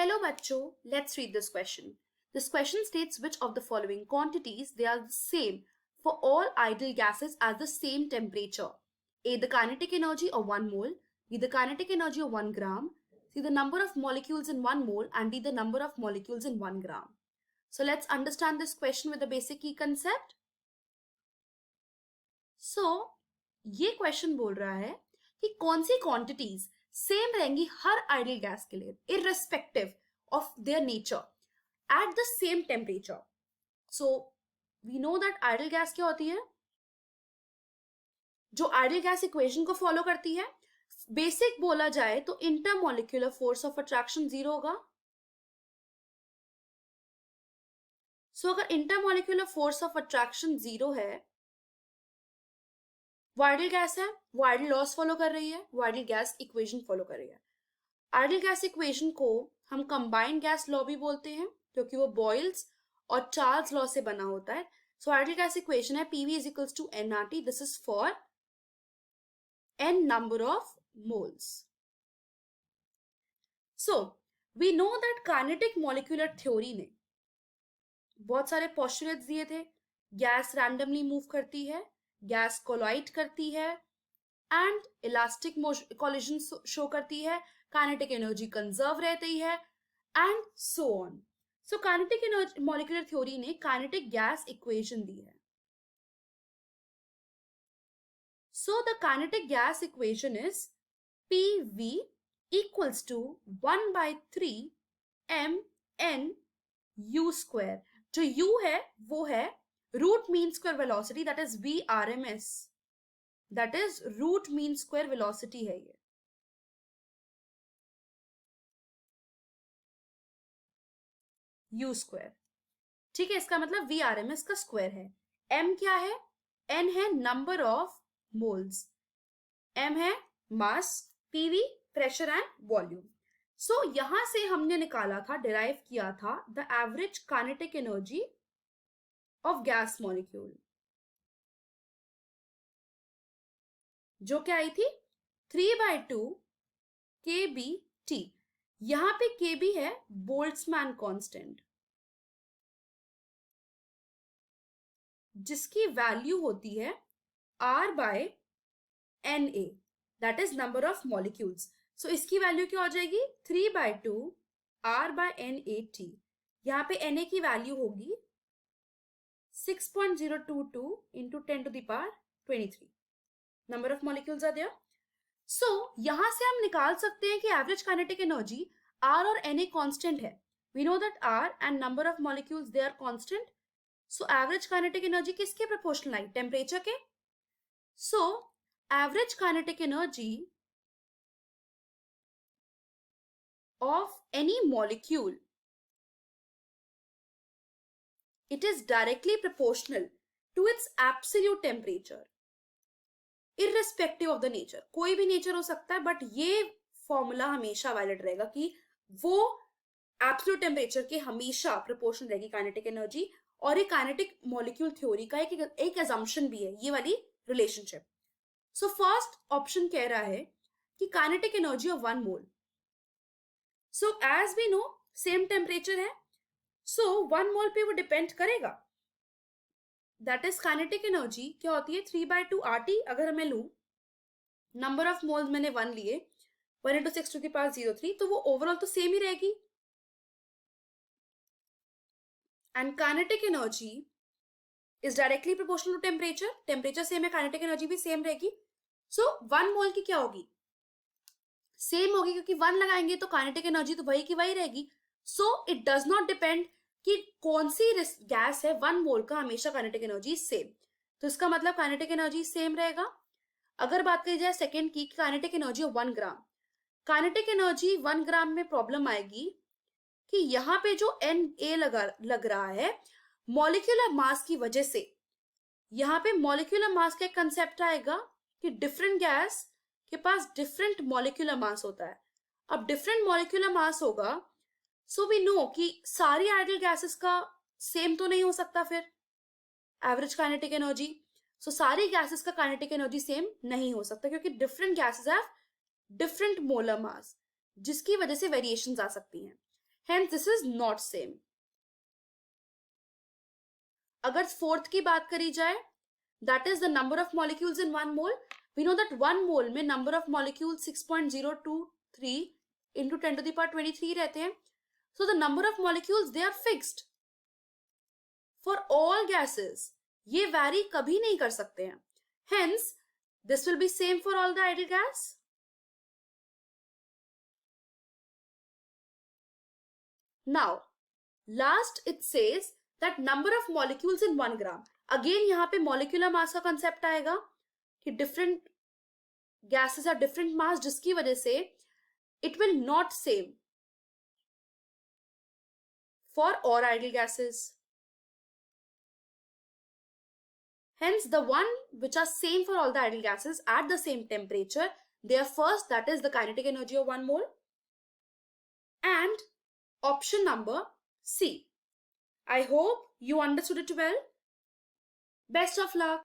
Hello bachcho, let's read this question. This question states which of the following quantities they are the same for all ideal gases at the same temperature. A. The kinetic energy of 1 mole, B. The kinetic energy of 1 gram, C. The number of molecules in 1 mole, and D. The number of molecules in 1 gram. So let's understand this question with the basic key concept. So ये question बोल रहा है कि कौन सी quantities same रहेंगी हर ideal gas के लिए irrespective of their nature at the same temperature. So we know that ideal gas क्या होती है, जो आइडियल गैस इक्वेशन को फॉलो करती है. बेसिक बोला जाए तो इंटरमोलिक्यूलर फोर्स ऑफ अट्रैक्शन 0 होगा. सो अगर इंटरमोलिक्यूलर फोर्स ऑफ अट्रैक्शन 0 है, वो आइडियल गैस है, वो आइडियल लॉस फॉलो कर रही है, वो आइडियल गैस इक्वेशन फॉलो कर रही है. आइडियल गैस इक्वेशन को हम कंबाइंड गैस लॉ भी बोलते हैं क्योंकि वो बॉयल्स और चार्ल्स लॉ से बना होता है. सो आइडियल गैस इक्वेशन है PV is equals to nRT. This is for n number of moles. So we know that kinetic molecular theory ने बहुत सारे पोस्टुलेट्स दिए थे. गैस रैंडमली मूव करती है, गैस कोलाइड करती है एंड इलास्टिक कोलिजन शो करती है, काइनेटिक एनर्जी कंजर्व रहती है and so on. So kinetic energy molecular theory ने काइनेटिक गैस इक्वेशन दी है. So the kinetic gas equation is PV equals to 1/3 mn u square. जो u है वो है root mean square velocity, that is VRMS, that is root mean square velocity है ये. u square, ठीक है, इसका मतलब VRMS का स्क्वायर है. m क्या है, n है नंबर ऑफ मोल्स, m है मास, PV प्रेशर एंड वॉल्यूम. सो यहां से हमने निकाला था, डिराइव किया था the average kinetic energy of gas molecule, जो क्या आई थी 3/2 kBT. यहां पे kB है बोल्ट्जमैन कांस्टेंट, जिसकी वैल्यू होती है R/NA, that is number of molecules. So इसकी वैल्यू क्या हो जाएगी 3/2 R/NAT. यहां पे Na की वैल्यू होगी 6.022 into 10 to the power 23. Number of molecules are there. So यहां से हम निकाल सकते हैं कि एवरेज काइनेटिक एनर्जी R और Na कांस्टेंट है. We know that R and number of molecules they are constant. So average kinetic energy किसके प्रोपोर्शनल आई, टेम्परेचर के. So average kinetic energy of any molecule, it is directly proportional to its absolute temperature irrespective of the nature. कोई भी nature हो सकता है, but ये formula हमेशा valid रहेगा कि वो एब्सोल्यूट टेम्परेचर के हमेशा प्रोपोर्शनल रहेगी काइनेटिक एनर्जी. और ये काइनेटिक मॉलिक्यूल थ्योरी का एक असम्पशन भी है, ये वाली रिलेशनशिप. सो फर्स्ट ऑप्शन कह रहा है कि kinetic energy of 1 mole. So as we know same temperature है, सो 1 मोल पे वो डिपेंड करेगा. दैट इज काइनेटिक एनर्जी क्या होती है 3/2 RT. अगर मैं लू नंबर ऑफ मोल्स मैंने 1 लिए, 1 into 6 to the power 03, तो वो ओवरऑल तो सेम ही रहेगी. And kinetic energy is directly proportional to temperature. Temperature same है, काइनेटिक एनर्जी भी सेम रहेगी. सो 1 मोल की क्या होगी, सेम होगी, क्योंकि 1 लगाएंगे तो काइनेटिक एनर्जी तो वही की वही रहेगी. So it does not depend कि कौन सी गैस है, 1 मोल का हमेशा काइनेटिक एनर्जी सेम. तो इसका मतलब काइनेटिक एनर्जी सेम रहेगा. अगर बात करी जाए सेकंड की kinetic energy of 1 gram, kinetic energy 1 ग्राम में प्रॉब्लम आएगी कि यहाँ पे जो Na लग रहा है मॉलिक्यूलर मास की वजह से. यहाँ पे मॉलिक्यूलर मास का एक कंसेप्ट आएगा कि डिफरेंट गैस के पास डिफरेंट मॉलिक्यूलर मास होता है. अब डिफरेंट मॉलिक्यूलर मास होगा, सो वी नो कि सारी आइडियल गैसेस का सेम तो नहीं हो सकता फिर एवरेज काइनेटिक एनर्जी. सो सारी गैसेस का काइनेटिक एनर्जी सेम नहीं हो सकता, क्योंकि different gases have different molar mass, जिसकी वजह से वेरिएशंस आ सकती हैं. Hence this is not same. अगर फोर्थ की बात करी जाए, that is the number of molecules in 1 mole. We know that 1 mole में number of molecules 6.023 into 10 to the power 23 रहते हैं. So the number of molecules they are fixed for all gases. ये vary कभी नहीं कर सकते हैं. Hence this will be same for all the ideal gas. Now last it says that number of molecules in 1 gram. Again यहाँ पे molecular mass का concept आएगा कि different gases are different mass, जिसकी वजह से it will not same for all ideal gases. Hence the one which are same for all the ideal gases at the same temperature, they are first, that is the kinetic energy of 1 mole, and option number C. I hope you understood it well. Best of luck.